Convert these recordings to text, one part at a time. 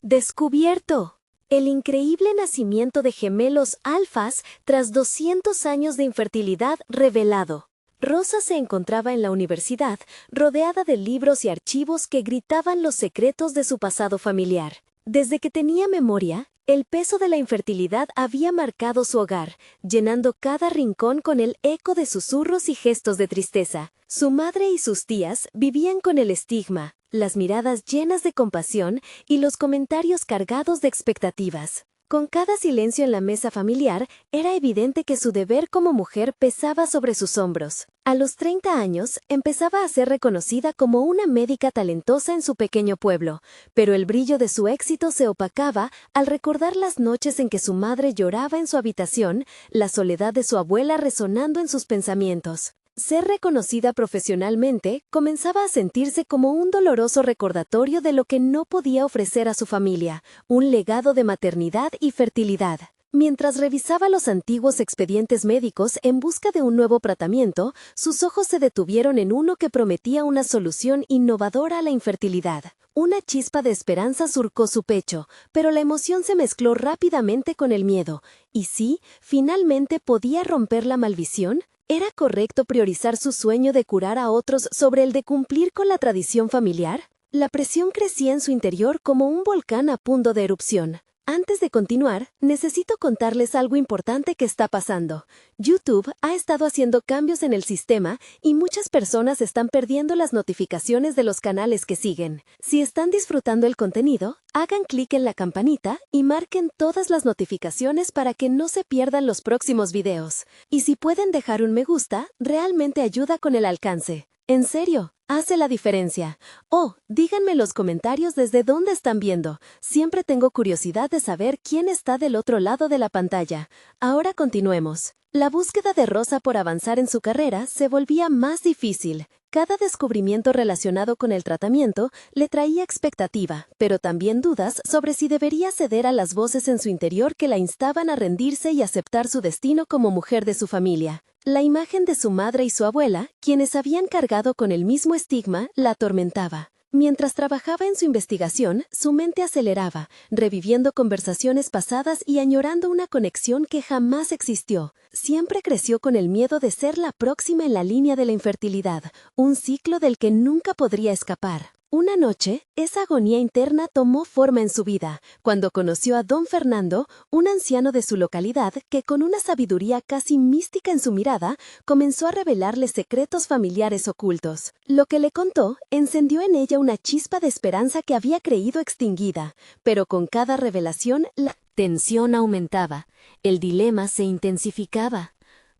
Descubierto. El increíble nacimiento de gemelos alfas tras 200 años de infertilidad revelado. Rosa se encontraba en la universidad, rodeada de libros y archivos que gritaban los secretos de su pasado familiar. Desde que tenía memoria, el peso de la infertilidad había marcado su hogar, llenando cada rincón con el eco de susurros y gestos de tristeza. Su madre y sus tías vivían con el estigma, las miradas llenas de compasión y los comentarios cargados de expectativas. Con cada silencio en la mesa familiar, era evidente que su deber como mujer pesaba sobre sus hombros. A los 30 años, empezaba a ser reconocida como una médica talentosa en su pequeño pueblo, pero el brillo de su éxito se opacaba al recordar las noches en que su madre lloraba en su habitación, la soledad de su abuela resonando en sus pensamientos. Ser reconocida profesionalmente comenzaba a sentirse como un doloroso recordatorio de lo que no podía ofrecer a su familia, un legado de maternidad y fertilidad. Mientras revisaba los antiguos expedientes médicos en busca de un nuevo tratamiento, sus ojos se detuvieron en uno que prometía una solución innovadora a la infertilidad. Una chispa de esperanza surcó su pecho, pero la emoción se mezcló rápidamente con el miedo. ¿Y si, finalmente, podía romper la maldición? ¿Era correcto priorizar su sueño de curar a otros sobre el de cumplir con la tradición familiar? La presión crecía en su interior como un volcán a punto de erupción. Antes de continuar, necesito contarles algo importante que está pasando. YouTube ha estado haciendo cambios en el sistema y muchas personas están perdiendo las notificaciones de los canales que siguen. Si están disfrutando el contenido, hagan clic en la campanita y marquen todas las notificaciones para que no se pierdan los próximos videos. Y si pueden dejar un me gusta, realmente ayuda con el alcance. En serio, hace la diferencia. Oh, díganme en los comentarios desde dónde están viendo. Siempre tengo curiosidad de saber quién está del otro lado de la pantalla. Ahora continuemos. La búsqueda de Rosa por avanzar en su carrera se volvía más difícil. Cada descubrimiento relacionado con el tratamiento le traía expectativa, pero también dudas sobre si debería ceder a las voces en su interior que la instaban a rendirse y aceptar su destino como mujer de su familia. La imagen de su madre y su abuela, quienes habían cargado con el mismo estigma, la atormentaba. Mientras trabajaba en su investigación, su mente aceleraba, reviviendo conversaciones pasadas y añorando una conexión que jamás existió. Siempre creció con el miedo de ser la próxima en la línea de la infertilidad, un ciclo del que nunca podría escapar. Una noche, esa agonía interna tomó forma en su vida, cuando conoció a don Fernando, un anciano de su localidad que con una sabiduría casi mística en su mirada, comenzó a revelarle secretos familiares ocultos. Lo que le contó encendió en ella una chispa de esperanza que había creído extinguida, pero con cada revelación la tensión aumentaba, el dilema se intensificaba.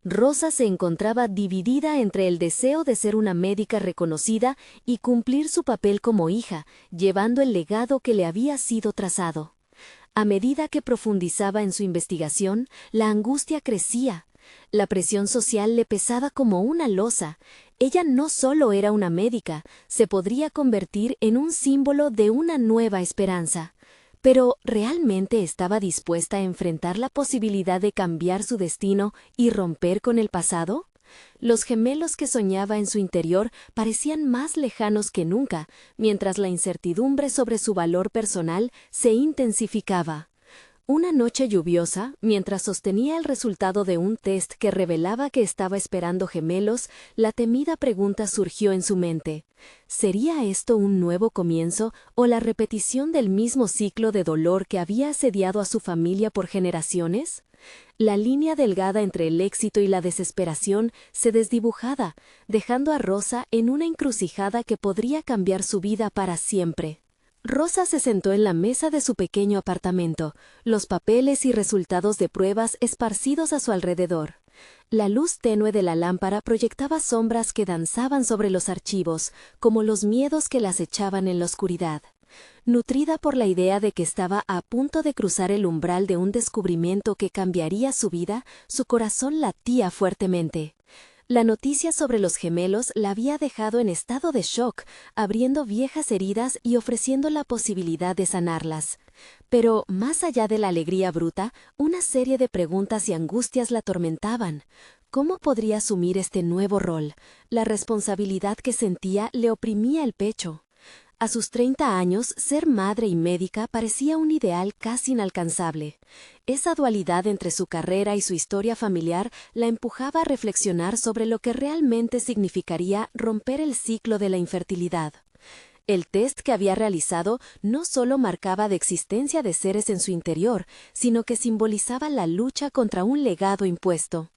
Rosa se encontraba dividida entre el deseo de ser una médica reconocida y cumplir su papel como hija, llevando el legado que le había sido trazado. A medida que profundizaba en su investigación, la angustia crecía. La presión social le pesaba como una losa. Ella no solo era una médica, se podría convertir en un símbolo de una nueva esperanza. Pero, ¿realmente estaba dispuesta a enfrentar la posibilidad de cambiar su destino y romper con el pasado? Los gemelos que soñaba en su interior parecían más lejanos que nunca, mientras la incertidumbre sobre su valor personal se intensificaba. Una noche lluviosa, mientras sostenía el resultado de un test que revelaba que estaba esperando gemelos, la temida pregunta surgió en su mente. ¿Sería esto un nuevo comienzo o la repetición del mismo ciclo de dolor que había asediado a su familia por generaciones? La línea delgada entre el éxito y la desesperación se desdibujaba, dejando a Rosa en una encrucijada que podría cambiar su vida para siempre. Rosa se sentó en la mesa de su pequeño apartamento, los papeles y resultados de pruebas esparcidos a su alrededor. La luz tenue de la lámpara proyectaba sombras que danzaban sobre los archivos, como los miedos que la acechaban en la oscuridad. Nutrida por la idea de que estaba a punto de cruzar el umbral de un descubrimiento que cambiaría su vida, su corazón latía fuertemente. La noticia sobre los gemelos la había dejado en estado de shock, abriendo viejas heridas y ofreciendo la posibilidad de sanarlas. Pero, más allá de la alegría bruta, una serie de preguntas y angustias la atormentaban. ¿Cómo podría asumir este nuevo rol? La responsabilidad que sentía le oprimía el pecho. A sus 30 años, ser madre y médica parecía un ideal casi inalcanzable. Esa dualidad entre su carrera y su historia familiar la empujaba a reflexionar sobre lo que realmente significaría romper el ciclo de la infertilidad. El test que había realizado no solo marcaba la existencia de seres en su interior, sino que simbolizaba la lucha contra un legado impuesto.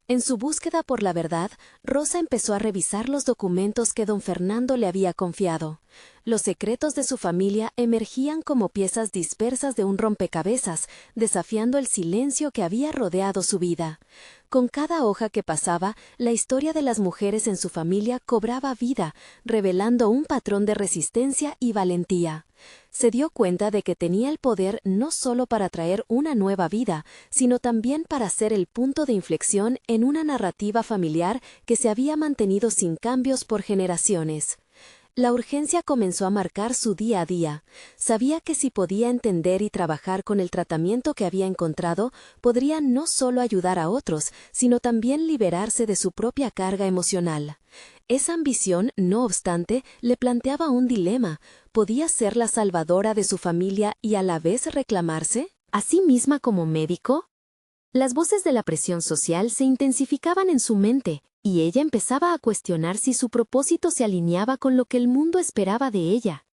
En su búsqueda por la verdad, Rosa empezó a revisar los documentos que don Fernando le había confiado. Los secretos de su familia emergían como piezas dispersas de un rompecabezas, desafiando el silencio que había rodeado su vida. Con cada hoja que pasaba, la historia de las mujeres en su familia cobraba vida, revelando un patrón de resistencia y valentía. Se dio cuenta de que tenía el poder no solo para traer una nueva vida, sino también para ser el punto de inflexión en una narrativa familiar que se había mantenido sin cambios por generaciones. La urgencia comenzó a marcar su día a día. Sabía que si podía entender y trabajar con el tratamiento que había encontrado, podría no solo ayudar a otros, sino también liberarse de su propia carga emocional. Esa ambición, no obstante, le planteaba un dilema. ¿Podía ser la salvadora de su familia y a la vez reclamarse a sí misma como médico? Las voces de la presión social se intensificaban en su mente, y ella empezaba a cuestionar si su propósito se alineaba con lo que el mundo esperaba de ella.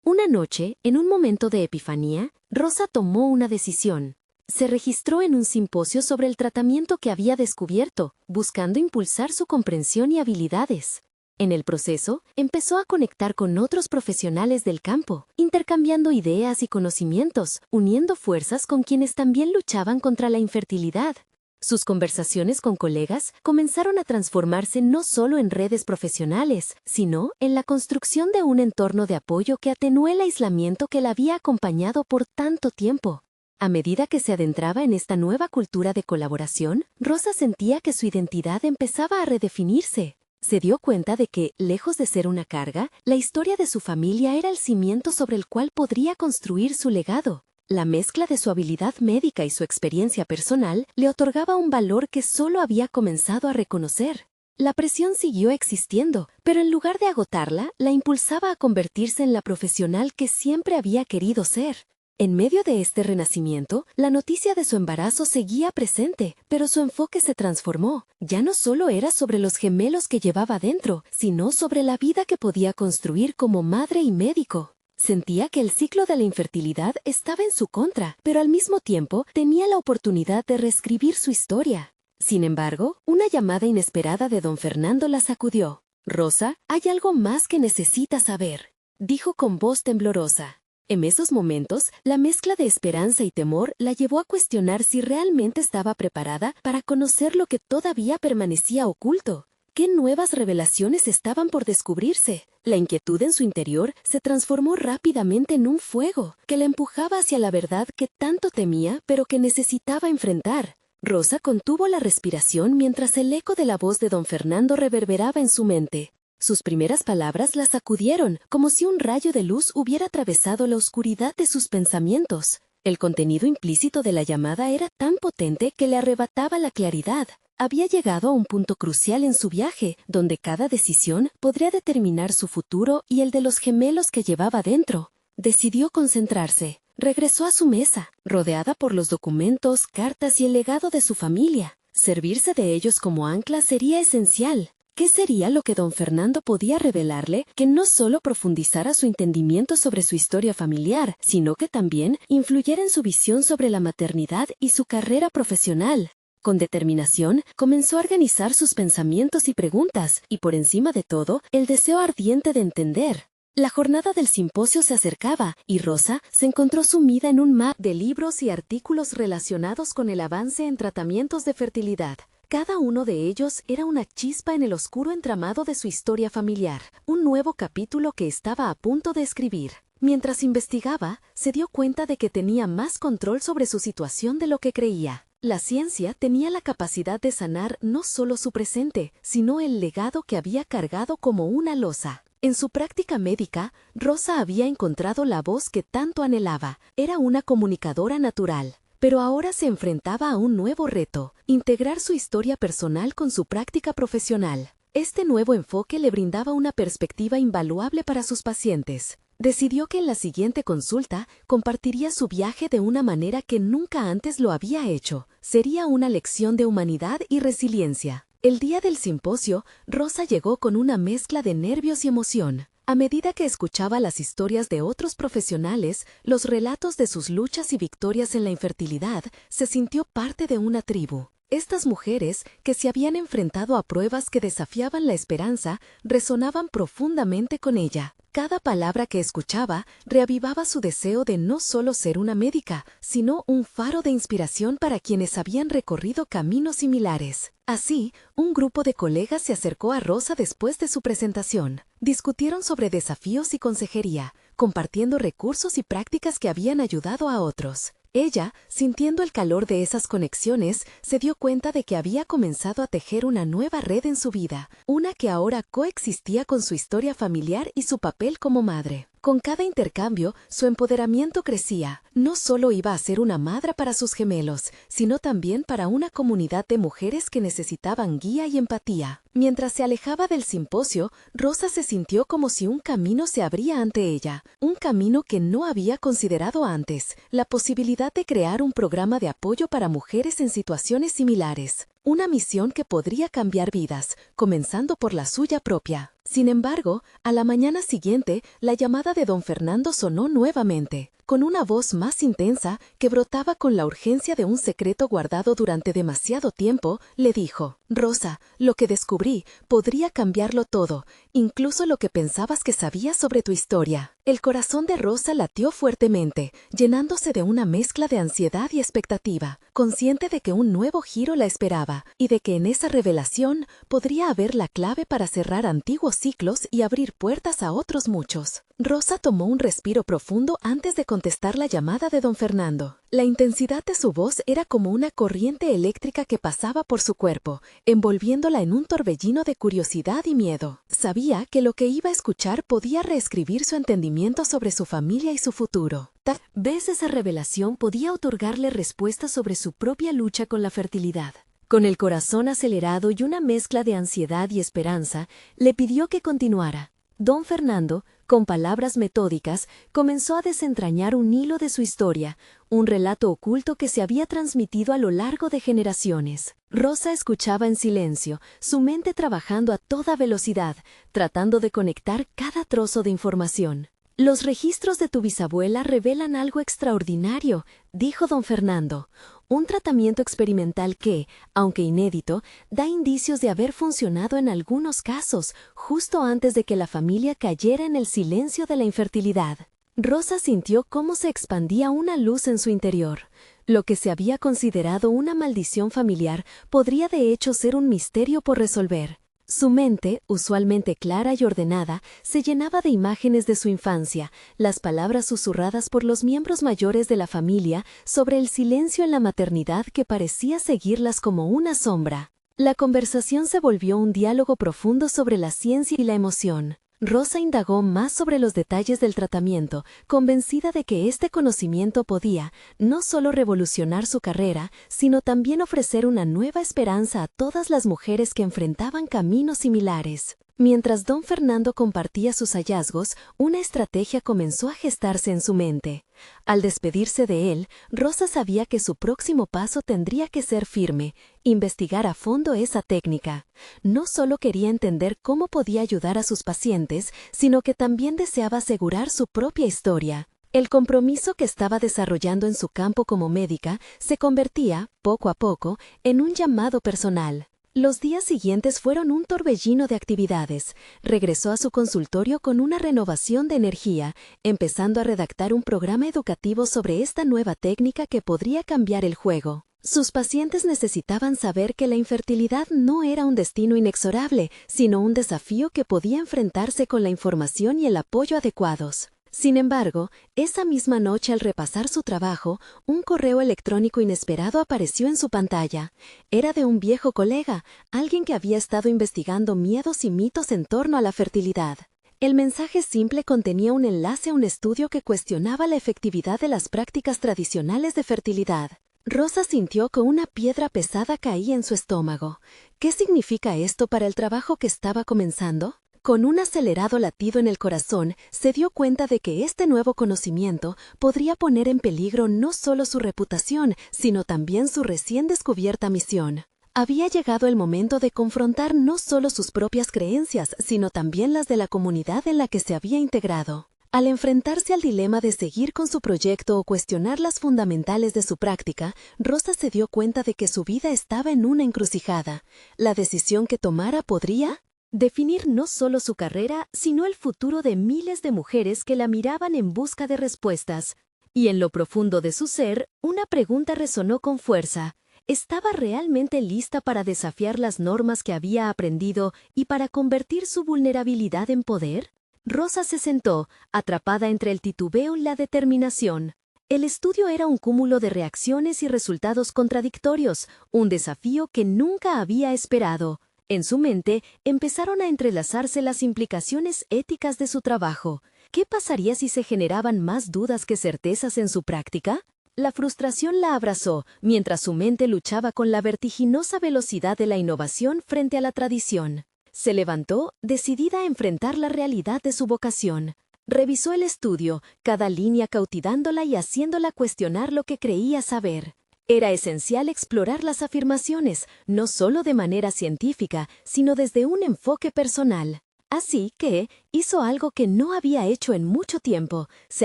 Una noche, en un momento de epifanía, Rosa tomó una decisión. Se registró en un simposio sobre el tratamiento que había descubierto, buscando impulsar su comprensión y habilidades. En el proceso, empezó a conectar con otros profesionales del campo, intercambiando ideas y conocimientos, uniendo fuerzas con quienes también luchaban contra la infertilidad. Sus conversaciones con colegas comenzaron a transformarse no solo en redes profesionales, sino en la construcción de un entorno de apoyo que atenuó el aislamiento que la había acompañado por tanto tiempo. A medida que se adentraba en esta nueva cultura de colaboración, Rosa sentía que su identidad empezaba a redefinirse. Se dio cuenta de que, lejos de ser una carga, la historia de su familia era el cimiento sobre el cual podría construir su legado. La mezcla de su habilidad médica y su experiencia personal le otorgaba un valor que solo había comenzado a reconocer. La presión siguió existiendo, pero en lugar de agotarla, la impulsaba a convertirse en la profesional que siempre había querido ser. En medio de este renacimiento, la noticia de su embarazo seguía presente, pero su enfoque se transformó. Ya no solo era sobre los gemelos que llevaba dentro, sino sobre la vida que podía construir como madre y médico. Sentía que el ciclo de la infertilidad estaba en su contra, pero al mismo tiempo tenía la oportunidad de reescribir su historia. Sin embargo, una llamada inesperada de don Fernando la sacudió. «Rosa, hay algo más que necesitas saber», dijo con voz temblorosa. En esos momentos, la mezcla de esperanza y temor la llevó a cuestionar si realmente estaba preparada para conocer lo que todavía permanecía oculto. ¿Qué nuevas revelaciones estaban por descubrirse? La inquietud en su interior se transformó rápidamente en un fuego que la empujaba hacia la verdad que tanto temía, pero que necesitaba enfrentar. Rosa contuvo la respiración mientras el eco de la voz de don Fernando reverberaba en su mente. Sus primeras palabras la sacudieron, como si un rayo de luz hubiera atravesado la oscuridad de sus pensamientos. El contenido implícito de la llamada era tan potente que le arrebataba la claridad. Había llegado a un punto crucial en su viaje, donde cada decisión podría determinar su futuro y el de los gemelos que llevaba dentro. Decidió concentrarse. Regresó a su mesa, rodeada por los documentos, cartas y el legado de su familia. Servirse de ellos como ancla sería esencial. ¿Qué sería lo que don Fernando podía revelarle que no solo profundizara su entendimiento sobre su historia familiar, sino que también influyera en su visión sobre la maternidad y su carrera profesional? Con determinación, comenzó a organizar sus pensamientos y preguntas, y por encima de todo, el deseo ardiente de entender. La jornada del simposio se acercaba, y Rosa se encontró sumida en un mar de libros y artículos relacionados con el avance en tratamientos de fertilidad. Cada uno de ellos era una chispa en el oscuro entramado de su historia familiar, un nuevo capítulo que estaba a punto de escribir. Mientras investigaba, se dio cuenta de que tenía más control sobre su situación de lo que creía. La ciencia tenía la capacidad de sanar no solo su presente, sino el legado que había cargado como una losa. En su práctica médica, Rosa había encontrado la voz que tanto anhelaba. Era una comunicadora natural. Pero ahora se enfrentaba a un nuevo reto, integrar su historia personal con su práctica profesional. Este nuevo enfoque le brindaba una perspectiva invaluable para sus pacientes. Decidió que en la siguiente consulta compartiría su viaje de una manera que nunca antes lo había hecho. Sería una lección de humanidad y resiliencia. El día del simposio, Rosa llegó con una mezcla de nervios y emoción. A medida que escuchaba las historias de otros profesionales, los relatos de sus luchas y victorias en la infertilidad, se sintió parte de una tribu. Estas mujeres, que se habían enfrentado a pruebas que desafiaban la esperanza, resonaban profundamente con ella. Cada palabra que escuchaba reavivaba su deseo de no solo ser una médica, sino un faro de inspiración para quienes habían recorrido caminos similares. Así, un grupo de colegas se acercó a Rosa después de su presentación. Discutieron sobre desafíos y consejería, compartiendo recursos y prácticas que habían ayudado a otros. Ella, sintiendo el calor de esas conexiones, se dio cuenta de que había comenzado a tejer una nueva red en su vida, una que ahora coexistía con su historia familiar y su papel como madre. Con cada intercambio, su empoderamiento crecía. No solo iba a ser una madre para sus gemelos, sino también para una comunidad de mujeres que necesitaban guía y empatía. Mientras se alejaba del simposio, Rosa se sintió como si un camino se abría ante ella, un camino que no había considerado antes, la posibilidad de crear un programa de apoyo para mujeres en situaciones similares. Una misión que podría cambiar vidas, comenzando por la suya propia. Sin embargo, a la mañana siguiente, la llamada de don Fernando sonó nuevamente, con una voz más intensa que brotaba con la urgencia de un secreto guardado durante demasiado tiempo. Le dijo: «Rosa, lo que descubrí podría cambiarlo todo, incluso lo que pensabas que sabías sobre tu historia». El corazón de Rosa latió fuertemente, llenándose de una mezcla de ansiedad y expectativa, consciente de que un nuevo giro la esperaba y de que en esa revelación podría haber la clave para cerrar antiguos ciclos y abrir puertas a otros muchos. Rosa tomó un respiro profundo antes de contestar la llamada de don Fernando. La intensidad de su voz era como una corriente eléctrica que pasaba por su cuerpo, envolviéndola en un torbellino de curiosidad y miedo. Sabía que lo que iba a escuchar podía reescribir su entendimiento sobre su familia y su futuro. Tal vez esa revelación podía otorgarle respuestas sobre su propia lucha con la fertilidad. Con el corazón acelerado y una mezcla de ansiedad y esperanza, le pidió que continuara. Don Fernando, con palabras metódicas, comenzó a desentrañar un hilo de su historia, un relato oculto que se había transmitido a lo largo de generaciones. Rosa escuchaba en silencio, su mente trabajando a toda velocidad, tratando de conectar cada trozo de información. «Los registros de tu bisabuela revelan algo extraordinario», dijo don Fernando. «Un tratamiento experimental que, aunque inédito, da indicios de haber funcionado en algunos casos, justo antes de que la familia cayera en el silencio de la infertilidad». Rosa sintió cómo se expandía una luz en su interior. Lo que se había considerado una maldición familiar podría de hecho ser un misterio por resolver. Su mente, usualmente clara y ordenada, se llenaba de imágenes de su infancia, las palabras susurradas por los miembros mayores de la familia sobre el silencio en la maternidad que parecía seguirlas como una sombra. La conversación se volvió un diálogo profundo sobre la ciencia y la emoción. Rosa indagó más sobre los detalles del tratamiento, convencida de que este conocimiento podía no solo revolucionar su carrera, sino también ofrecer una nueva esperanza a todas las mujeres que enfrentaban caminos similares. Mientras don Fernando compartía sus hallazgos, una estrategia comenzó a gestarse en su mente. Al despedirse de él, Rosa sabía que su próximo paso tendría que ser firme, investigar a fondo esa técnica. No solo quería entender cómo podía ayudar a sus pacientes, sino que también deseaba asegurar su propia historia. El compromiso que estaba desarrollando en su campo como médica se convertía, poco a poco, en un llamado personal. Los días siguientes fueron un torbellino de actividades. Regresó a su consultorio con una renovación de energía, empezando a redactar un programa educativo sobre esta nueva técnica que podría cambiar el juego. Sus pacientes necesitaban saber que la infertilidad no era un destino inexorable, sino un desafío que podía enfrentarse con la información y el apoyo adecuados. Sin embargo, esa misma noche al repasar su trabajo, un correo electrónico inesperado apareció en su pantalla. Era de un viejo colega, alguien que había estado investigando miedos y mitos en torno a la fertilidad. El mensaje simple contenía un enlace a un estudio que cuestionaba la efectividad de las prácticas tradicionales de fertilidad. Rosa sintió que una piedra pesada caía en su estómago. ¿Qué significa esto para el trabajo que estaba comenzando? Con un acelerado latido en el corazón, se dio cuenta de que este nuevo conocimiento podría poner en peligro no solo su reputación, sino también su recién descubierta misión. Había llegado el momento de confrontar no solo sus propias creencias, sino también las de la comunidad en la que se había integrado. Al enfrentarse al dilema de seguir con su proyecto o cuestionar las fundamentales de su práctica, Rosa se dio cuenta de que su vida estaba en una encrucijada. La decisión que tomara podría definir no solo su carrera, sino el futuro de miles de mujeres que la miraban en busca de respuestas. Y en lo profundo de su ser, una pregunta resonó con fuerza. ¿Estaba realmente lista para desafiar las normas que había aprendido y para convertir su vulnerabilidad en poder? Rosa se sentó, atrapada entre el titubeo y la determinación. El estudio era un cúmulo de reacciones y resultados contradictorios, un desafío que nunca había esperado. En su mente empezaron a entrelazarse las implicaciones éticas de su trabajo. ¿Qué pasaría si se generaban más dudas que certezas en su práctica? La frustración la abrazó, mientras su mente luchaba con la vertiginosa velocidad de la innovación frente a la tradición. Se levantó, decidida a enfrentar la realidad de su vocación. Revisó el estudio, cada línea cautivándola y haciéndola cuestionar lo que creía saber. Era esencial explorar las afirmaciones, no solo de manera científica, sino desde un enfoque personal. Así que hizo algo que no había hecho en mucho tiempo. Se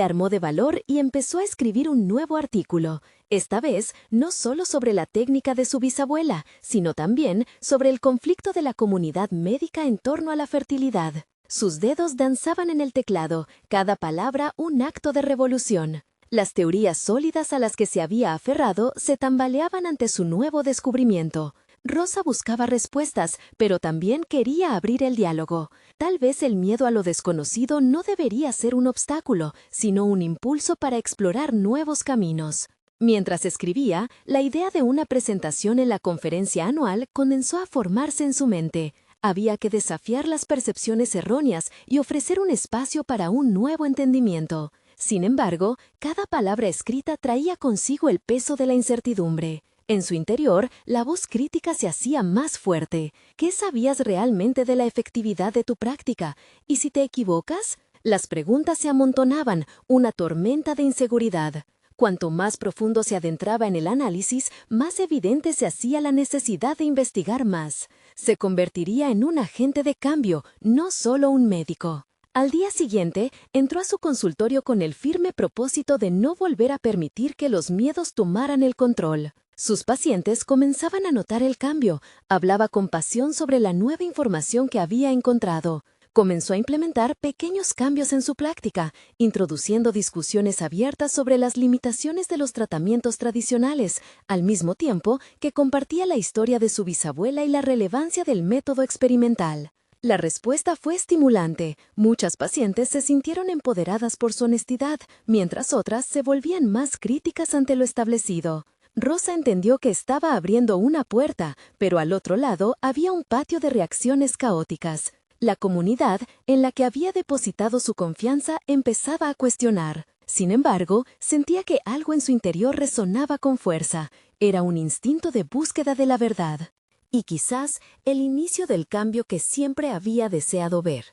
armó de valor y empezó a escribir un nuevo artículo. Esta vez, no solo sobre la técnica de su bisabuela, sino también sobre el conflicto de la comunidad médica en torno a la fertilidad. Sus dedos danzaban en el teclado, cada palabra un acto de revolución. Las teorías sólidas a las que se había aferrado se tambaleaban ante su nuevo descubrimiento. Rosa buscaba respuestas, pero también quería abrir el diálogo. Tal vez el miedo a lo desconocido no debería ser un obstáculo, sino un impulso para explorar nuevos caminos. Mientras escribía, la idea de una presentación en la conferencia anual comenzó a formarse en su mente. Había que desafiar las percepciones erróneas y ofrecer un espacio para un nuevo entendimiento. Sin embargo, cada palabra escrita traía consigo el peso de la incertidumbre. En su interior, la voz crítica se hacía más fuerte. ¿Qué sabías realmente de la efectividad de tu práctica? ¿Y si te equivocas? Las preguntas se amontonaban, una tormenta de inseguridad. Cuanto más profundo se adentraba en el análisis, más evidente se hacía la necesidad de investigar más. Se convertiría en un agente de cambio, no solo un médico. Al día siguiente, entró a su consultorio con el firme propósito de no volver a permitir que los miedos tomaran el control. Sus pacientes comenzaban a notar el cambio. Hablaba con pasión sobre la nueva información que había encontrado. Comenzó a implementar pequeños cambios en su práctica, introduciendo discusiones abiertas sobre las limitaciones de los tratamientos tradicionales, al mismo tiempo que compartía la historia de su bisabuela y la relevancia del método experimental. La respuesta fue estimulante. Muchas pacientes se sintieron empoderadas por su honestidad, mientras otras se volvían más críticas ante lo establecido. Rosa entendió que estaba abriendo una puerta, pero al otro lado había un patio de reacciones caóticas. La comunidad, en la que había depositado su confianza, empezaba a cuestionar. Sin embargo, sentía que algo en su interior resonaba con fuerza. Era un instinto de búsqueda de la verdad. Y quizás el inicio del cambio que siempre había deseado ver.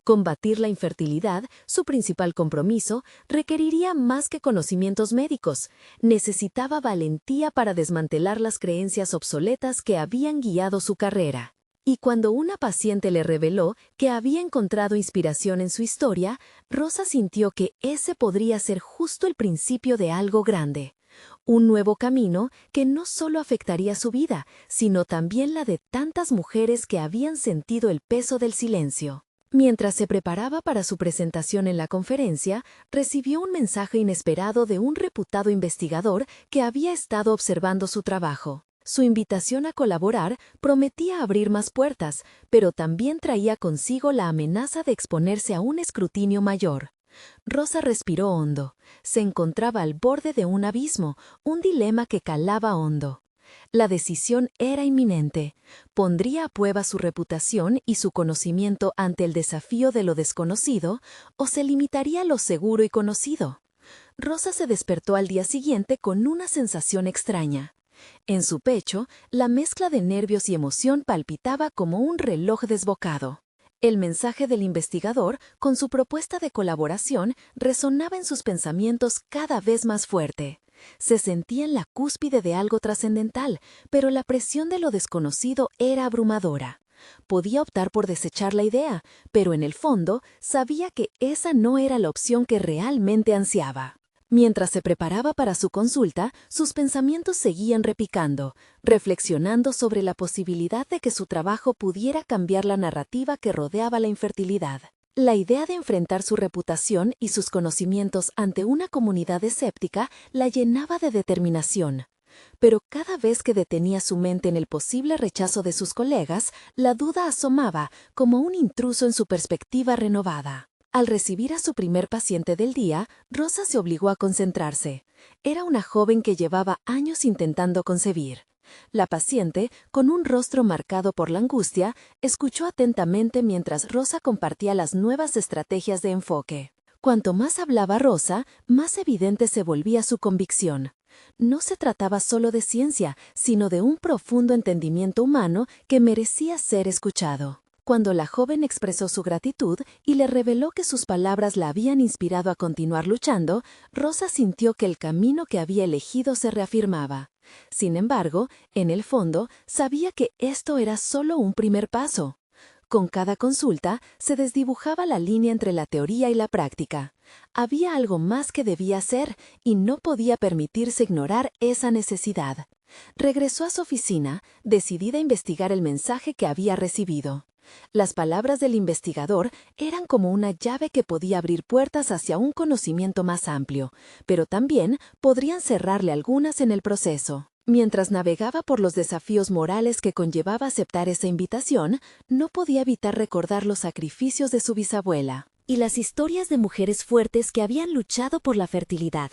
Combatir la infertilidad, su principal compromiso, requeriría más que conocimientos médicos. Necesitaba valentía para desmantelar las creencias obsoletas que habían guiado su carrera. Y cuando una paciente le reveló que había encontrado inspiración en su historia, Rosa sintió que ese podría ser justo el principio de algo grande. Un nuevo camino que no solo afectaría su vida, sino también la de tantas mujeres que habían sentido el peso del silencio. Mientras se preparaba para su presentación en la conferencia, recibió un mensaje inesperado de un reputado investigador que había estado observando su trabajo. Su invitación a colaborar prometía abrir más puertas, pero también traía consigo la amenaza de exponerse a un escrutinio mayor. Rosa respiró hondo. Se encontraba al borde de un abismo, un dilema que calaba hondo. La decisión era inminente. ¿Pondría a prueba su reputación y su conocimiento ante el desafío de lo desconocido, o se limitaría a lo seguro y conocido? Rosa se despertó al día siguiente con una sensación extraña. En su pecho, la mezcla de nervios y emoción palpitaba como un reloj desbocado. El mensaje del investigador, con su propuesta de colaboración, resonaba en sus pensamientos cada vez más fuerte. Se sentía en la cúspide de algo trascendental, pero la presión de lo desconocido era abrumadora. Podía optar por desechar la idea, pero en el fondo sabía que esa no era la opción que realmente ansiaba. Mientras se preparaba para su consulta, sus pensamientos seguían repicando, reflexionando sobre la posibilidad de que su trabajo pudiera cambiar la narrativa que rodeaba la infertilidad. La idea de enfrentar su reputación y sus conocimientos ante una comunidad escéptica la llenaba de determinación. Pero cada vez que detenía su mente en el posible rechazo de sus colegas, la duda asomaba como un intruso en su perspectiva renovada. Al recibir a su primer paciente del día, Rosa se obligó a concentrarse. Era una joven que llevaba años intentando concebir. La paciente, con un rostro marcado por la angustia, escuchó atentamente mientras Rosa compartía las nuevas estrategias de enfoque. Cuanto más hablaba Rosa, más evidente se volvía su convicción. No se trataba solo de ciencia, sino de un profundo entendimiento humano que merecía ser escuchado. Cuando la joven expresó su gratitud y le reveló que sus palabras la habían inspirado a continuar luchando, Rosa sintió que el camino que había elegido se reafirmaba. Sin embargo, en el fondo, sabía que esto era solo un primer paso. Con cada consulta, se desdibujaba la línea entre la teoría y la práctica. Había algo más que debía hacer y no podía permitirse ignorar esa necesidad. Regresó a su oficina, decidida a investigar el mensaje que había recibido. Las palabras del investigador eran como una llave que podía abrir puertas hacia un conocimiento más amplio, pero también podrían cerrarle algunas en el proceso. Mientras navegaba por los desafíos morales que conllevaba aceptar esa invitación, no podía evitar recordar los sacrificios de su bisabuela y las historias de mujeres fuertes que habían luchado por la fertilidad.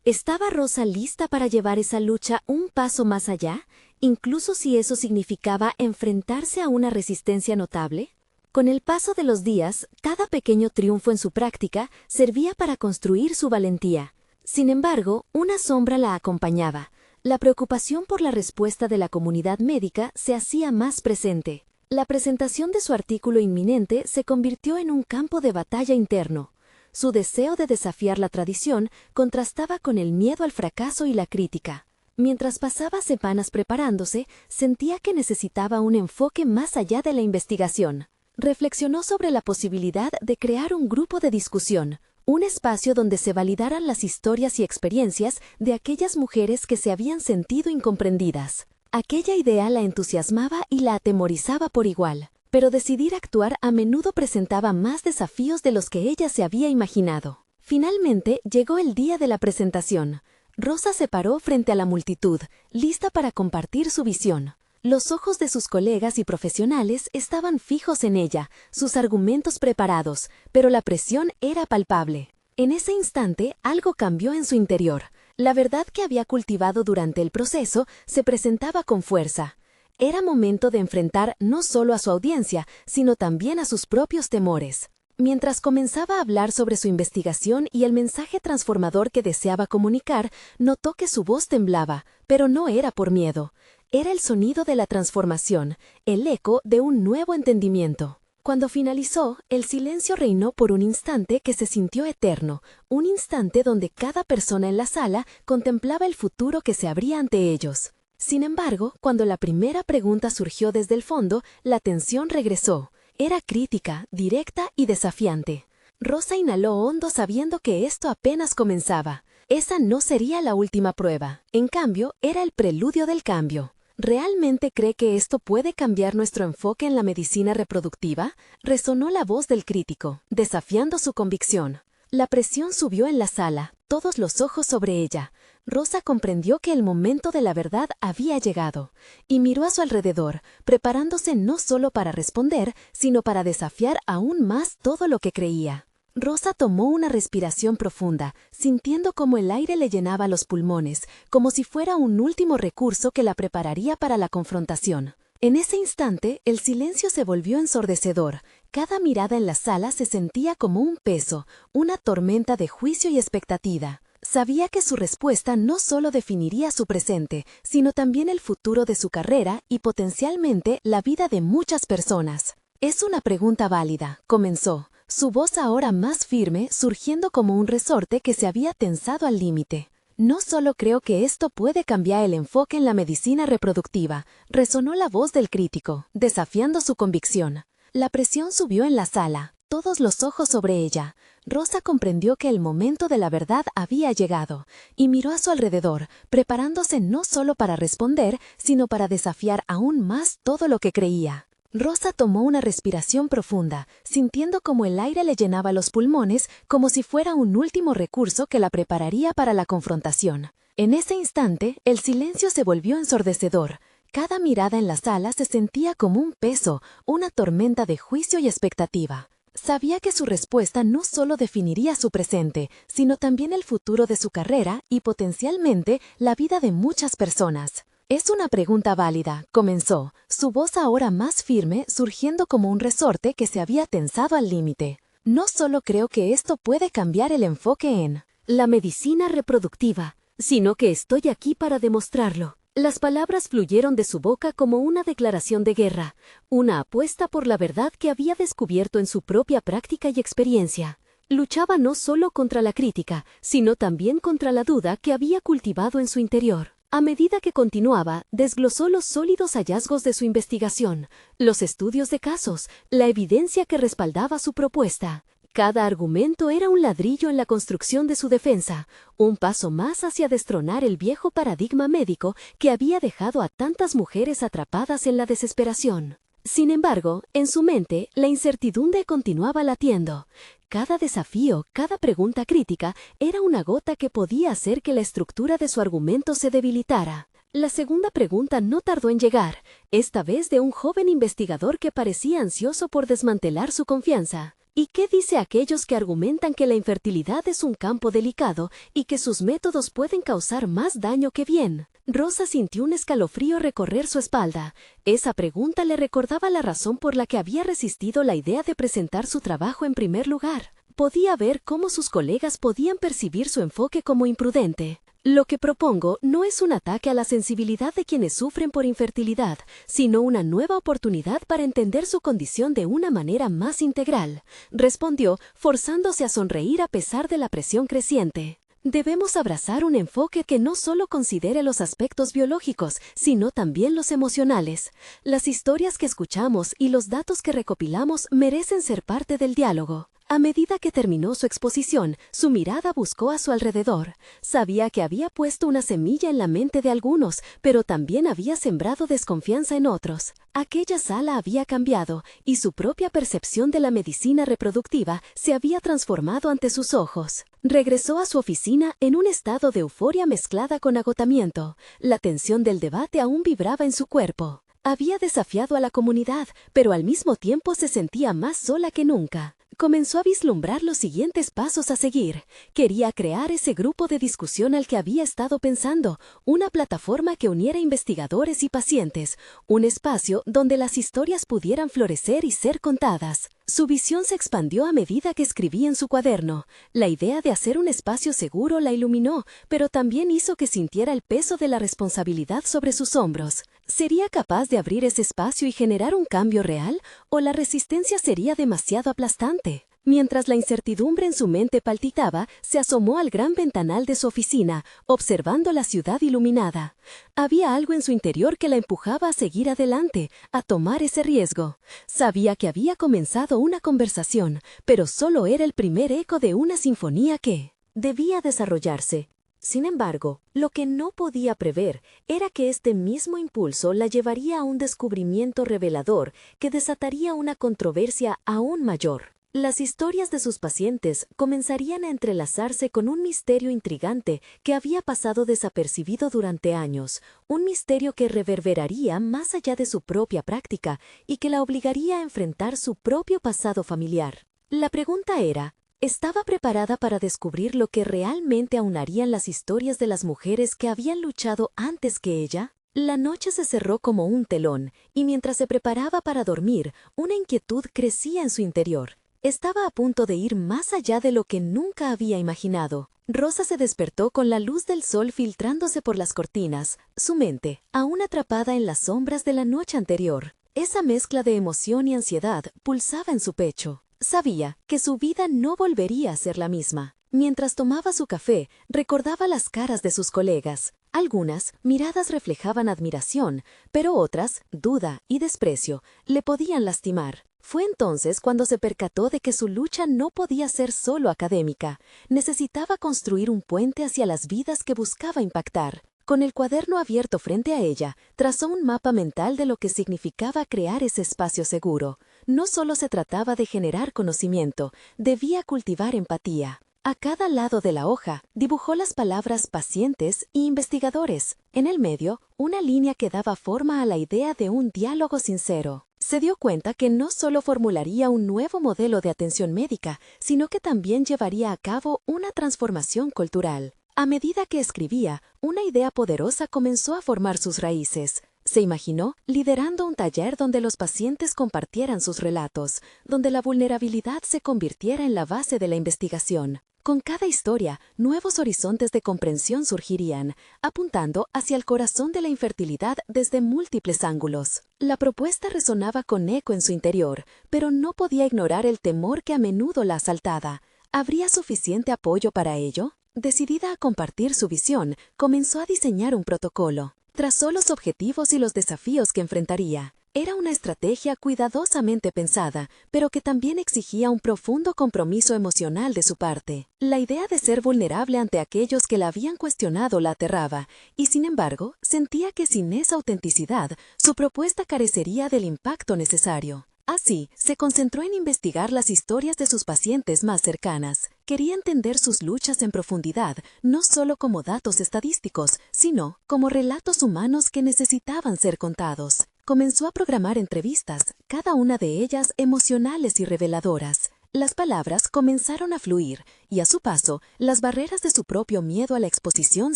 ¿Estaba Rosa lista para llevar esa lucha un paso más allá, incluso si eso significaba enfrentarse a una resistencia notable? Con el paso de los días, cada pequeño triunfo en su práctica servía para construir su valentía. Sin embargo, una sombra la acompañaba. La preocupación por la respuesta de la comunidad médica se hacía más presente. La presentación de su artículo inminente se convirtió en un campo de batalla interno. Su deseo de desafiar la tradición contrastaba con el miedo al fracaso y la crítica. Mientras pasaba semanas preparándose, sentía que necesitaba un enfoque más allá de la investigación. Reflexionó sobre la posibilidad de crear un grupo de discusión, un espacio donde se validaran las historias y experiencias de aquellas mujeres que se habían sentido incomprendidas. Aquella idea la entusiasmaba y la atemorizaba por igual, pero decidir actuar a menudo presentaba más desafíos de los que ella se había imaginado. Finalmente llegó el día de la presentación. Rosa se paró frente a la multitud, lista para compartir su visión. Los ojos de sus colegas y profesionales estaban fijos en ella, sus argumentos preparados, pero la presión era palpable. En ese instante, algo cambió en su interior. La verdad que había cultivado durante el proceso se presentaba con fuerza. Era momento de enfrentar no solo a su audiencia, sino también a sus propios temores. Mientras comenzaba a hablar sobre su investigación y el mensaje transformador que deseaba comunicar, notó que su voz temblaba, pero no era por miedo. Era el sonido de la transformación, el eco de un nuevo entendimiento. Cuando finalizó, el silencio reinó por un instante que se sintió eterno, un instante donde cada persona en la sala contemplaba el futuro que se abría ante ellos. Sin embargo, cuando la primera pregunta surgió desde el fondo, la tensión regresó. Era crítica, directa y desafiante. Rosa inhaló hondo sabiendo que esto apenas comenzaba. Esa no sería la última prueba. En cambio, era el preludio del cambio. ¿Realmente cree que esto puede cambiar nuestro enfoque en la medicina reproductiva? Resonó la voz del crítico, desafiando su convicción. La presión subió en la sala, todos los ojos sobre ella. Rosa comprendió que el momento de la verdad había llegado, y miró a su alrededor, preparándose no solo para responder, sino para desafiar aún más todo lo que creía. Rosa tomó una respiración profunda, sintiendo cómo el aire le llenaba los pulmones, como si fuera un último recurso que la prepararía para la confrontación. En ese instante, el silencio se volvió ensordecedor. Cada mirada en la sala se sentía como un peso, una tormenta de juicio y expectativa. Sabía que su respuesta no solo definiría su presente, sino también el futuro de su carrera y potencialmente la vida de muchas personas. Es una pregunta válida, comenzó, su voz ahora más firme, surgiendo como un resorte que se había tensado al límite. No solo creo que esto puede cambiar el enfoque en la medicina reproductiva, resonó la voz del crítico, desafiando su convicción. La presión subió en la sala, todos los ojos sobre ella. Rosa comprendió que el momento de la verdad había llegado, y miró a su alrededor, preparándose no solo para responder, sino para desafiar aún más todo lo que creía. Rosa tomó una respiración profunda, sintiendo como el aire le llenaba los pulmones, como si fuera un último recurso que la prepararía para la confrontación. En ese instante, el silencio se volvió ensordecedor. Cada mirada en la sala se sentía como un peso, una tormenta de juicio y expectativa. Sabía que su respuesta no solo definiría su presente, sino también el futuro de su carrera y potencialmente la vida de muchas personas. Es una pregunta válida, comenzó, su voz ahora más firme surgiendo como un resorte que se había tensado al límite. No solo creo que esto puede cambiar el enfoque en la medicina reproductiva, sino que estoy aquí para demostrarlo. Las palabras fluyeron de su boca como una declaración de guerra, una apuesta por la verdad que había descubierto en su propia práctica y experiencia. Luchaba no solo contra la crítica, sino también contra la duda que había cultivado en su interior. A medida que continuaba, desglosó los sólidos hallazgos de su investigación, los estudios de casos, la evidencia que respaldaba su propuesta. Cada argumento era un ladrillo en la construcción de su defensa, un paso más hacia destronar el viejo paradigma médico que había dejado a tantas mujeres atrapadas en la desesperación. Sin embargo, en su mente, la incertidumbre continuaba latiendo. Cada desafío, cada pregunta crítica, era una gota que podía hacer que la estructura de su argumento se debilitara. La segunda pregunta no tardó en llegar, esta vez de un joven investigador que parecía ansioso por desmantelar su confianza. ¿Y qué dice aquellos que argumentan que la infertilidad es un campo delicado y que sus métodos pueden causar más daño que bien? Rosa sintió un escalofrío recorrer su espalda. Esa pregunta le recordaba la razón por la que había resistido la idea de presentar su trabajo en primer lugar. Podía ver cómo sus colegas podían percibir su enfoque como imprudente. Lo que propongo no es un ataque a la sensibilidad de quienes sufren por infertilidad, sino una nueva oportunidad para entender su condición de una manera más integral, respondió, forzándose a sonreír a pesar de la presión creciente. Debemos abrazar un enfoque que no solo considere los aspectos biológicos, sino también los emocionales. Las historias que escuchamos y los datos que recopilamos merecen ser parte del diálogo. A medida que terminó su exposición, su mirada buscó a su alrededor. Sabía que había puesto una semilla en la mente de algunos, pero también había sembrado desconfianza en otros. Aquella sala había cambiado, y su propia percepción de la medicina reproductiva se había transformado ante sus ojos. Regresó a su oficina en un estado de euforia mezclada con agotamiento. La tensión del debate aún vibraba en su cuerpo. Había desafiado a la comunidad, pero al mismo tiempo se sentía más sola que nunca. Comenzó a vislumbrar los siguientes pasos a seguir. Quería crear ese grupo de discusión al que había estado pensando, una plataforma que uniera investigadores y pacientes, un espacio donde las historias pudieran florecer y ser contadas. Su visión se expandió a medida que escribía en su cuaderno. La idea de hacer un espacio seguro la iluminó, pero también hizo que sintiera el peso de la responsabilidad sobre sus hombros. ¿Sería capaz de abrir ese espacio y generar un cambio real, o la resistencia sería demasiado aplastante? Mientras la incertidumbre en su mente palpitaba, se asomó al gran ventanal de su oficina, observando la ciudad iluminada. Había algo en su interior que la empujaba a seguir adelante, a tomar ese riesgo. Sabía que había comenzado una conversación, pero solo era el primer eco de una sinfonía que debía desarrollarse. Sin embargo, lo que no podía prever era que este mismo impulso la llevaría a un descubrimiento revelador que desataría una controversia aún mayor. Las historias de sus pacientes comenzarían a entrelazarse con un misterio intrigante que había pasado desapercibido durante años, un misterio que reverberaría más allá de su propia práctica y que la obligaría a enfrentar su propio pasado familiar. La pregunta era, ¿estaba preparada para descubrir lo que realmente aunarían las historias de las mujeres que habían luchado antes que ella? La noche se cerró como un telón, y mientras se preparaba para dormir, una inquietud crecía en su interior. Estaba a punto de ir más allá de lo que nunca había imaginado. Rosa se despertó con la luz del sol filtrándose por las cortinas, su mente, aún atrapada en las sombras de la noche anterior. Esa mezcla de emoción y ansiedad pulsaba en su pecho. Sabía que su vida no volvería a ser la misma. Mientras tomaba su café, recordaba las caras de sus colegas. Algunas miradas reflejaban admiración, pero otras, duda y desprecio, le podían lastimar. Fue entonces cuando se percató de que su lucha no podía ser solo académica. Necesitaba construir un puente hacia las vidas que buscaba impactar. Con el cuaderno abierto frente a ella, trazó un mapa mental de lo que significaba crear ese espacio seguro. No solo se trataba de generar conocimiento, debía cultivar empatía. A cada lado de la hoja, dibujó las palabras pacientes y investigadores. En el medio, una línea que daba forma a la idea de un diálogo sincero. Se dio cuenta que no solo formularía un nuevo modelo de atención médica, sino que también llevaría a cabo una transformación cultural. A medida que escribía, una idea poderosa comenzó a formar sus raíces. Se imaginó liderando un taller donde los pacientes compartieran sus relatos, donde la vulnerabilidad se convirtiera en la base de la investigación. Con cada historia, nuevos horizontes de comprensión surgirían, apuntando hacia el corazón de la infertilidad desde múltiples ángulos. La propuesta resonaba con eco en su interior, pero no podía ignorar el temor que a menudo la asaltaba. ¿Habría suficiente apoyo para ello? Decidida a compartir su visión, comenzó a diseñar un protocolo. Trazó los objetivos y los desafíos que enfrentaría. Era una estrategia cuidadosamente pensada, pero que también exigía un profundo compromiso emocional de su parte. La idea de ser vulnerable ante aquellos que la habían cuestionado la aterraba, y sin embargo, sentía que sin esa autenticidad, su propuesta carecería del impacto necesario. Así, se concentró en investigar las historias de sus pacientes más cercanas. Quería entender sus luchas en profundidad, no solo como datos estadísticos, sino como relatos humanos que necesitaban ser contados. Comenzó a programar entrevistas, cada una de ellas emocionales y reveladoras. Las palabras comenzaron a fluir, y a su paso, las barreras de su propio miedo a la exposición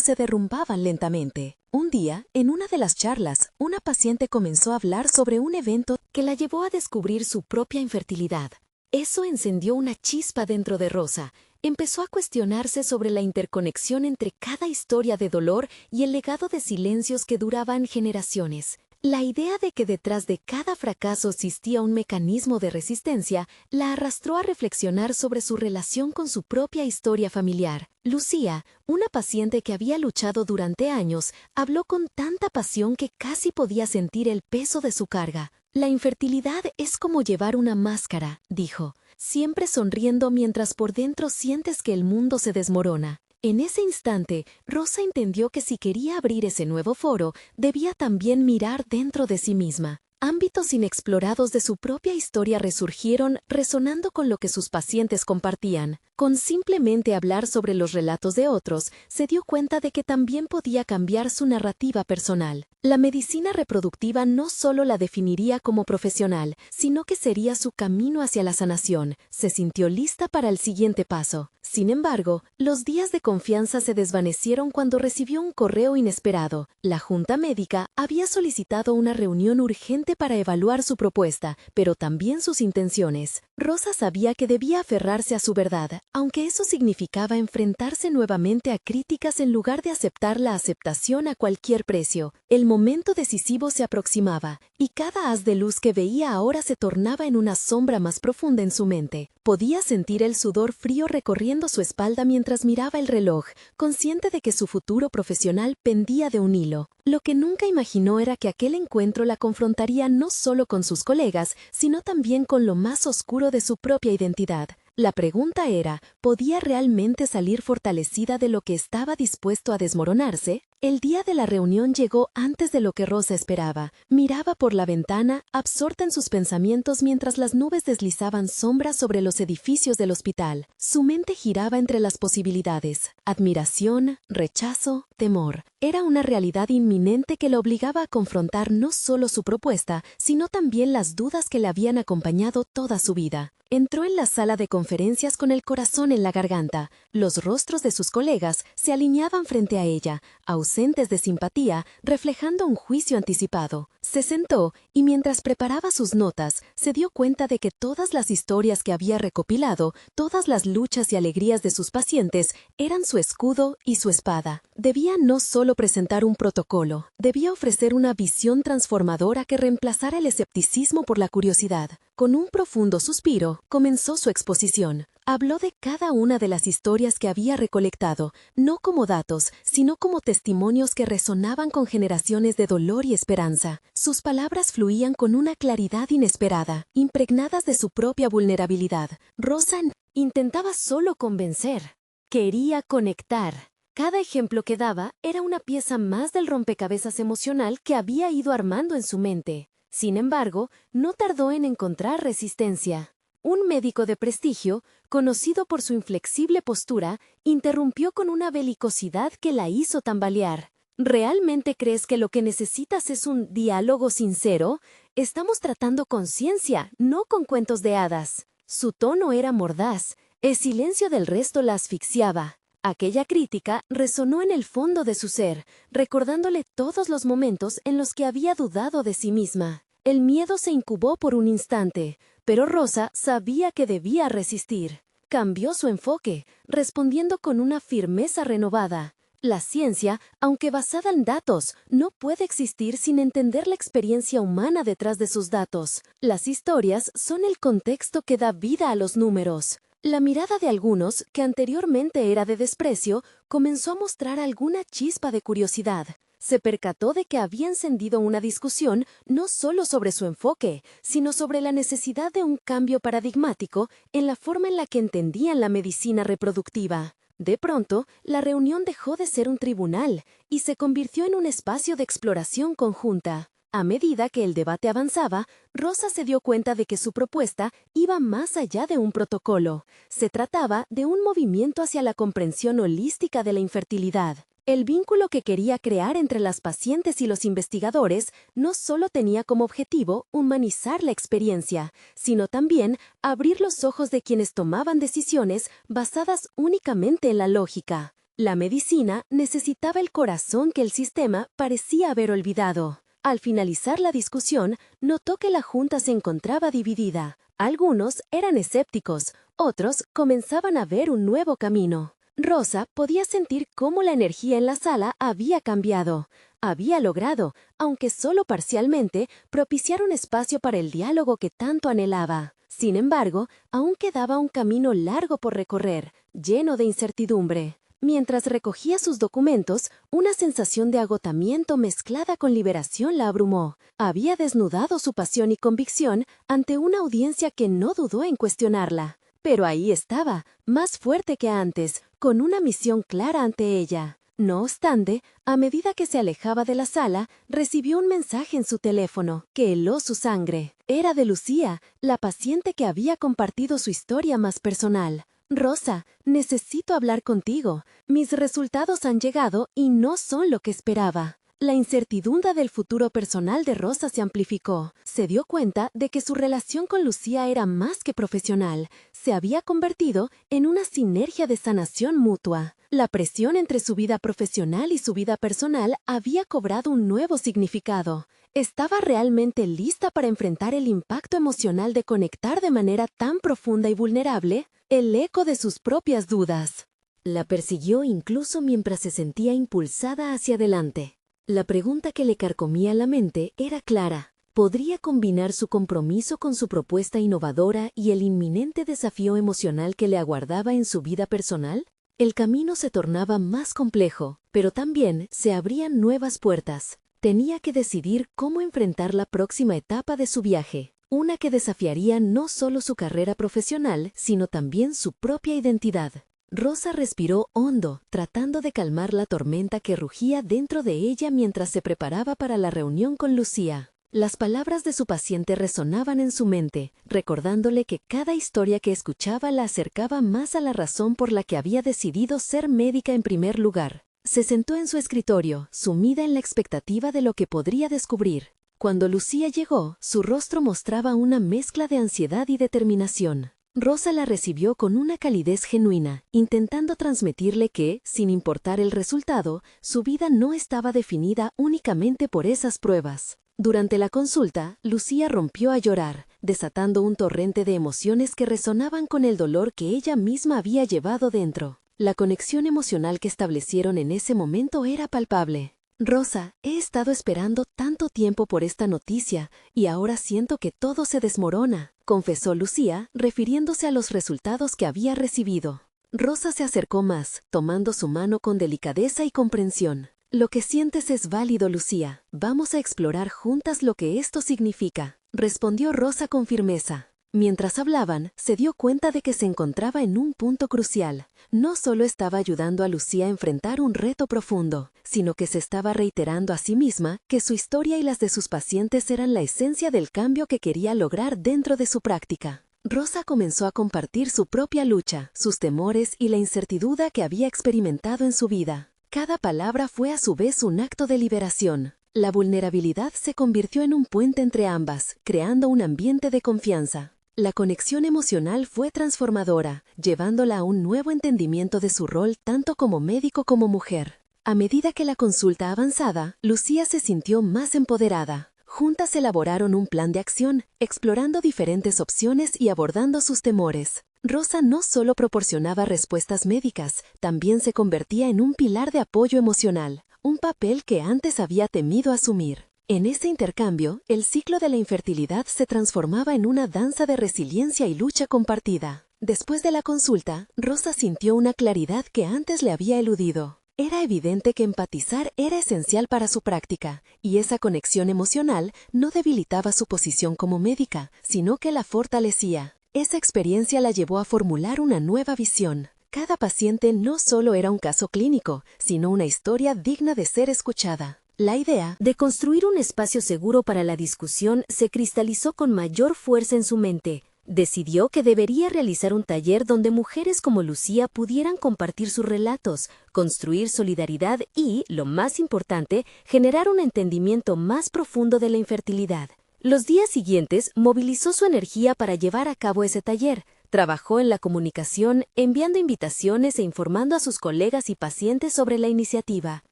se derrumbaban lentamente. Un día, en una de las charlas, una paciente comenzó a hablar sobre un evento que la llevó a descubrir su propia infertilidad. Eso encendió una chispa dentro de Rosa. Empezó a cuestionarse sobre la interconexión entre cada historia de dolor y el legado de silencios que duraban generaciones. La idea de que detrás de cada fracaso existía un mecanismo de resistencia la arrastró a reflexionar sobre su relación con su propia historia familiar. Lucía, una paciente que había luchado durante años, habló con tanta pasión que casi podía sentir el peso de su carga. La infertilidad es como llevar una máscara, dijo, siempre sonriendo mientras por dentro sientes que el mundo se desmorona. En ese instante, Rosa entendió que si quería abrir ese nuevo foro, debía también mirar dentro de sí misma. Ámbitos inexplorados de su propia historia resurgieron resonando con lo que sus pacientes compartían. Con simplemente hablar sobre los relatos de otros, se dio cuenta de que también podía cambiar su narrativa personal. La medicina reproductiva no solo la definiría como profesional, sino que sería su camino hacia la sanación. Se sintió lista para el siguiente paso. Sin embargo, los días de confianza se desvanecieron cuando recibió un correo inesperado. La junta médica había solicitado una reunión urgente para evaluar su propuesta, pero también sus intenciones. Rosa sabía que debía aferrarse a su verdad, aunque eso significaba enfrentarse nuevamente a críticas en lugar de aceptar la aceptación a cualquier precio. El momento decisivo se aproximaba, y cada haz de luz que veía ahora se tornaba en una sombra más profunda en su mente. Podía sentir el sudor frío recorriendo su espalda mientras miraba el reloj, consciente de que su futuro profesional pendía de un hilo. Lo que nunca imaginó era que aquel encuentro la confrontaría no solo con sus colegas, sino también con lo más oscuro de su propia identidad. La pregunta era, ¿podía realmente salir fortalecida de lo que estaba dispuesto a desmoronarse? El día de la reunión llegó antes de lo que Rosa esperaba. Miraba por la ventana, absorta en sus pensamientos mientras las nubes deslizaban sombras sobre los edificios del hospital. Su mente giraba entre las posibilidades: admiración, rechazo, temor. Era una realidad inminente que la obligaba a confrontar no solo su propuesta, sino también las dudas que le habían acompañado toda su vida. Entró en la sala de conferencias con el corazón en la garganta. Los rostros de sus colegas se alineaban frente a ella, ausentes de simpatía, reflejando un juicio anticipado. Se sentó y mientras preparaba sus notas, se dio cuenta de que todas las historias que había recopilado, todas las luchas y alegrías de sus pacientes, eran su escudo y su espada. Debía no solo presentar un protocolo, debía ofrecer una visión transformadora que reemplazara el escepticismo por la curiosidad. Con un profundo suspiro, comenzó su exposición. Habló de cada una de las historias que había recolectado, no como datos, sino como testimonios que resonaban con generaciones de dolor y esperanza. Sus palabras fluían con una claridad inesperada, impregnadas de su propia vulnerabilidad. Rosa intentaba solo convencer. Quería conectar. Cada ejemplo que daba era una pieza más del rompecabezas emocional que había ido armando en su mente. Sin embargo, no tardó en encontrar resistencia. Un médico de prestigio, conocido por su inflexible postura, interrumpió con una belicosidad que la hizo tambalear. ¿Realmente crees que lo que necesitas es un diálogo sincero? Estamos tratando con ciencia, no con cuentos de hadas. Su tono era mordaz. El silencio del resto la asfixiaba. Aquella crítica resonó en el fondo de su ser, recordándole todos los momentos en los que había dudado de sí misma. El miedo se incubó por un instante, pero Rosa sabía que debía resistir. Cambió su enfoque, respondiendo con una firmeza renovada. La ciencia, aunque basada en datos, no puede existir sin entender la experiencia humana detrás de sus datos. Las historias son el contexto que da vida a los números. La mirada de algunos, que anteriormente era de desprecio, comenzó a mostrar alguna chispa de curiosidad. Se percató de que había encendido una discusión no solo sobre su enfoque, sino sobre la necesidad de un cambio paradigmático en la forma en la que entendían la medicina reproductiva. De pronto, la reunión dejó de ser un tribunal y se convirtió en un espacio de exploración conjunta. A medida que el debate avanzaba, Rosa se dio cuenta de que su propuesta iba más allá de un protocolo. Se trataba de un movimiento hacia la comprensión holística de la infertilidad. El vínculo que quería crear entre las pacientes y los investigadores no solo tenía como objetivo humanizar la experiencia, sino también abrir los ojos de quienes tomaban decisiones basadas únicamente en la lógica. La medicina necesitaba el corazón que el sistema parecía haber olvidado. Al finalizar la discusión, notó que la junta se encontraba dividida. Algunos eran escépticos, otros comenzaban a ver un nuevo camino. Rosa podía sentir cómo la energía en la sala había cambiado. Había logrado, aunque solo parcialmente, propiciar un espacio para el diálogo que tanto anhelaba. Sin embargo, aún quedaba un camino largo por recorrer, lleno de incertidumbre. Mientras recogía sus documentos, una sensación de agotamiento mezclada con liberación la abrumó. Había desnudado su pasión y convicción ante una audiencia que no dudó en cuestionarla. Pero ahí estaba, más fuerte que antes, con una misión clara ante ella. No obstante, a medida que se alejaba de la sala, recibió un mensaje en su teléfono que heló su sangre. Era de Lucía, la paciente que había compartido su historia más personal. Rosa, necesito hablar contigo. Mis resultados han llegado y no son lo que esperaba. La incertidumbre del futuro personal de Rosa se amplificó. Se dio cuenta de que su relación con Lucía era más que profesional. Se había convertido en una sinergia de sanación mutua. La presión entre su vida profesional y su vida personal había cobrado un nuevo significado. ¿Estaba realmente lista para enfrentar el impacto emocional de conectar de manera tan profunda y vulnerable? El eco de sus propias dudas. La persiguió incluso mientras se sentía impulsada hacia adelante. La pregunta que le carcomía la mente era clara. ¿Podría combinar su compromiso con su propuesta innovadora y el inminente desafío emocional que le aguardaba en su vida personal? El camino se tornaba más complejo, pero también se abrían nuevas puertas. Tenía que decidir cómo enfrentar la próxima etapa de su viaje, una que desafiaría no solo su carrera profesional, sino también su propia identidad. Rosa respiró hondo, tratando de calmar la tormenta que rugía dentro de ella mientras se preparaba para la reunión con Lucía. Las palabras de su paciente resonaban en su mente, recordándole que cada historia que escuchaba la acercaba más a la razón por la que había decidido ser médica en primer lugar. Se sentó en su escritorio, sumida en la expectativa de lo que podría descubrir. Cuando Lucía llegó, su rostro mostraba una mezcla de ansiedad y determinación. Rosa la recibió con una calidez genuina, intentando transmitirle que, sin importar el resultado, su vida no estaba definida únicamente por esas pruebas. Durante la consulta, Lucía rompió a llorar, desatando un torrente de emociones que resonaban con el dolor que ella misma había llevado dentro. La conexión emocional que establecieron en ese momento era palpable. Rosa, he estado esperando tanto tiempo por esta noticia y ahora siento que todo se desmorona, confesó Lucía, refiriéndose a los resultados que había recibido. Rosa se acercó más, tomando su mano con delicadeza y comprensión. Lo que sientes es válido, Lucía. Vamos a explorar juntas lo que esto significa, respondió Rosa con firmeza. Mientras hablaban, se dio cuenta de que se encontraba en un punto crucial. No solo estaba ayudando a Lucía a enfrentar un reto profundo, sino que se estaba reiterando a sí misma que su historia y las de sus pacientes eran la esencia del cambio que quería lograr dentro de su práctica. Rosa comenzó a compartir su propia lucha, sus temores y la incertidumbre que había experimentado en su vida. Cada palabra fue a su vez un acto de liberación. La vulnerabilidad se convirtió en un puente entre ambas, creando un ambiente de confianza. La conexión emocional fue transformadora, llevándola a un nuevo entendimiento de su rol tanto como médico como mujer. A medida que la consulta avanzaba, Lucía se sintió más empoderada. Juntas elaboraron un plan de acción, explorando diferentes opciones y abordando sus temores. Rosa no solo proporcionaba respuestas médicas, también se convertía en un pilar de apoyo emocional, un papel que antes había temido asumir. En ese intercambio, el ciclo de la infertilidad se transformaba en una danza de resiliencia y lucha compartida. Después de la consulta, Rosa sintió una claridad que antes le había eludido. Era evidente que empatizar era esencial para su práctica, y esa conexión emocional no debilitaba su posición como médica, sino que la fortalecía. Esa experiencia la llevó a formular una nueva visión. Cada paciente no solo era un caso clínico, sino una historia digna de ser escuchada. La idea de construir un espacio seguro para la discusión se cristalizó con mayor fuerza en su mente. Decidió que debería realizar un taller donde mujeres como Lucía pudieran compartir sus relatos, construir solidaridad y, lo más importante, generar un entendimiento más profundo de la infertilidad. Los días siguientes movilizó su energía para llevar a cabo ese taller. Trabajó en la comunicación, enviando invitaciones e informando a sus colegas y pacientes sobre la iniciativa.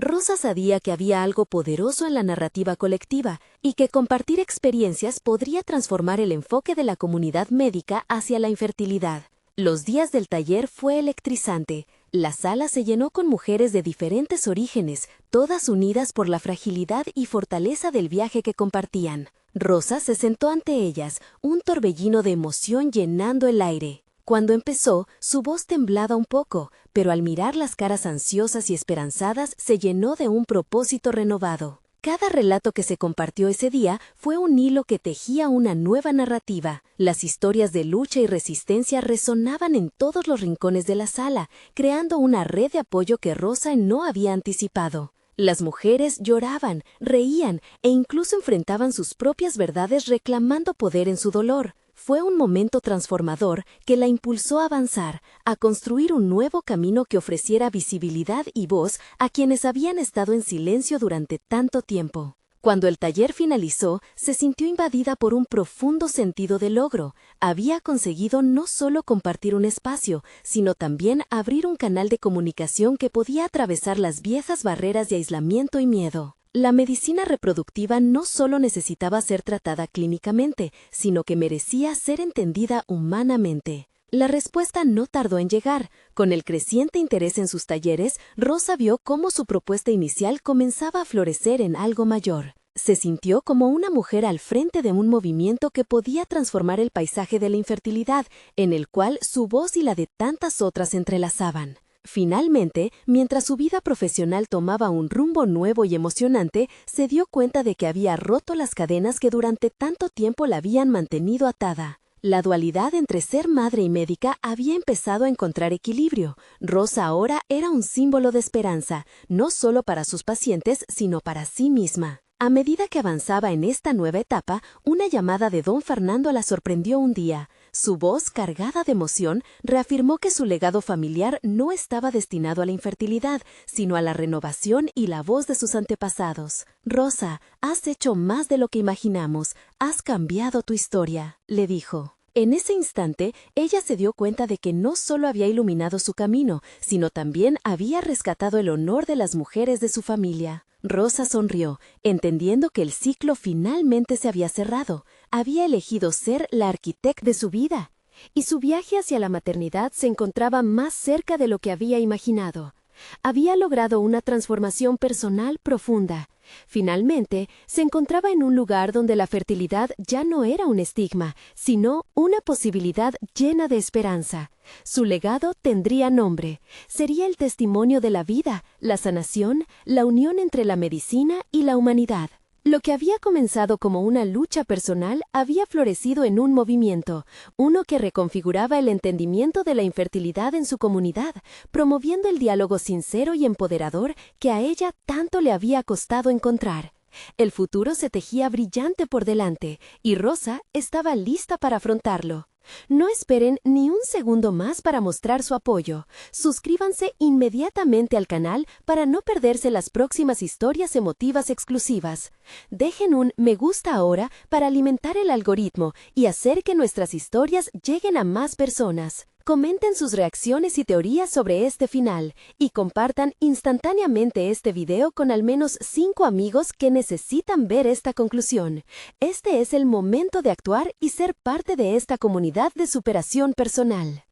Rosa sabía que había algo poderoso en la narrativa colectiva y que compartir experiencias podría transformar el enfoque de la comunidad médica hacia la infertilidad. Los días del taller fue electrizante. La sala se llenó con mujeres de diferentes orígenes, todas unidas por la fragilidad y fortaleza del viaje que compartían. Rosa se sentó ante ellas, un torbellino de emoción llenando el aire. Cuando empezó, su voz temblaba un poco, pero al mirar las caras ansiosas y esperanzadas se llenó de un propósito renovado. Cada relato que se compartió ese día fue un hilo que tejía una nueva narrativa. Las historias de lucha y resistencia resonaban en todos los rincones de la sala, creando una red de apoyo que Rosa no había anticipado. Las mujeres lloraban, reían e incluso enfrentaban sus propias verdades reclamando poder en su dolor. Fue un momento transformador que la impulsó a avanzar, a construir un nuevo camino que ofreciera visibilidad y voz a quienes habían estado en silencio durante tanto tiempo. Cuando el taller finalizó, se sintió invadida por un profundo sentido de logro. Había conseguido no solo compartir un espacio, sino también abrir un canal de comunicación que podía atravesar las viejas barreras de aislamiento y miedo. La medicina reproductiva no solo necesitaba ser tratada clínicamente, sino que merecía ser entendida humanamente. La respuesta no tardó en llegar. Con el creciente interés en sus talleres, Rosa vio cómo su propuesta inicial comenzaba a florecer en algo mayor. Se sintió como una mujer al frente de un movimiento que podía transformar el paisaje de la infertilidad, en el cual su voz y la de tantas otras se entrelazaban. Finalmente, mientras su vida profesional tomaba un rumbo nuevo y emocionante, se dio cuenta de que había roto las cadenas que durante tanto tiempo la habían mantenido atada. La dualidad entre ser madre y médica había empezado a encontrar equilibrio. Rosa ahora era un símbolo de esperanza, no solo para sus pacientes, sino para sí misma. A medida que avanzaba en esta nueva etapa, una llamada de don Fernando la sorprendió un día. Su voz, cargada de emoción, reafirmó que su legado familiar no estaba destinado a la infertilidad, sino a la renovación y la voz de sus antepasados. «Rosa, has hecho más de lo que imaginamos. Has cambiado tu historia», le dijo. En ese instante, ella se dio cuenta de que no solo había iluminado su camino, sino también había rescatado el honor de las mujeres de su familia. Rosa sonrió, entendiendo que el ciclo finalmente se había cerrado. Había elegido ser la arquitecta de su vida, y su viaje hacia la maternidad se encontraba más cerca de lo que había imaginado. Había logrado una transformación personal profunda. Finalmente, se encontraba en un lugar donde la fertilidad ya no era un estigma, sino una posibilidad llena de esperanza. Su legado tendría nombre. Sería el testimonio de la vida, la sanación, la unión entre la medicina y la humanidad. Lo que había comenzado como una lucha personal había florecido en un movimiento, uno que reconfiguraba el entendimiento de la infertilidad en su comunidad, promoviendo el diálogo sincero y empoderador que a ella tanto le había costado encontrar. El futuro se tejía brillante por delante, y Rosa estaba lista para afrontarlo. No esperen ni un segundo más para mostrar su apoyo. Suscríbanse inmediatamente al canal para no perderse las próximas historias emotivas exclusivas. Dejen un me gusta ahora para alimentar el algoritmo y hacer que nuestras historias lleguen a más personas. Comenten sus reacciones y teorías sobre este final y compartan instantáneamente este video con al menos 5 amigos que necesitan ver esta conclusión. Este es el momento de actuar y ser parte de esta comunidad de superación personal.